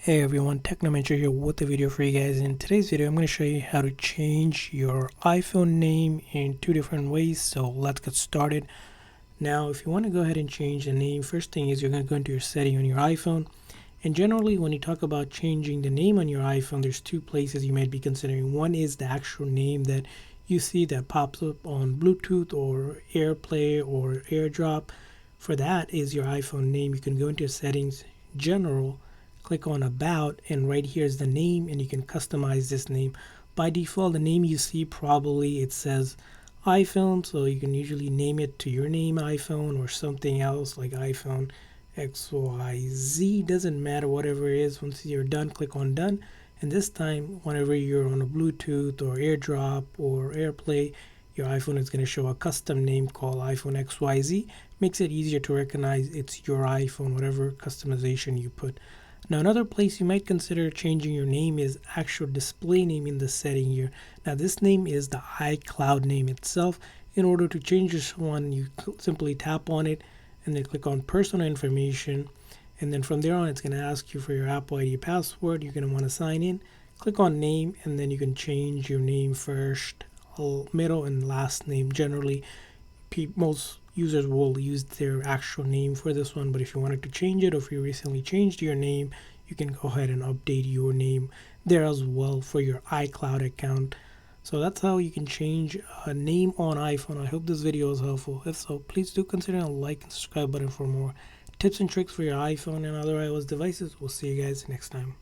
Hey everyone, Technomentor here with a video for you guys. In today's video, I'm going to show you how to change your iPhone name in two different ways. So let's get started. Now, if you want to go ahead and change the name, first thing is you're going to go into your setting on your iPhone. And generally, when you talk about changing the name on your iPhone, there's two places you might be considering. One is the actual name that you see that pops up on Bluetooth or AirPlay or AirDrop. For that is your iPhone name. You can go into your settings, General, click on About, and right here is the name, and you can customize this name. By default, the name you see probably it says iPhone, so you can usually name it to your name iPhone or something else like iPhone XYZ. Doesn't matter, whatever it is. Once you're done, click on Done, and this time whenever you're on a Bluetooth or AirDrop or AirPlay, your iPhone is going to show a custom name called iPhone XYZ. Makes it easier to recognize it's your iPhone, whatever customization you put. Now, another place you might consider changing your name is actual display name in the setting here. Now, this name is the iCloud name itself. In order to change this one, you simply tap on it and then click on personal information. And then from there on, it's going to ask you for your Apple ID password. You're going to want to sign in. Click on name, and then you can change your name first, middle, and last name. Generally, most users will use their actual name for this one, but if you wanted to change it, or if you recently changed your name, you can go ahead and update your name there as well for your iCloud account. So that's how you can change a name on iPhone. I hope this video was helpful. If so, please do consider a like and subscribe button for more tips and tricks for your iPhone and other iOS devices. We'll see you guys next time.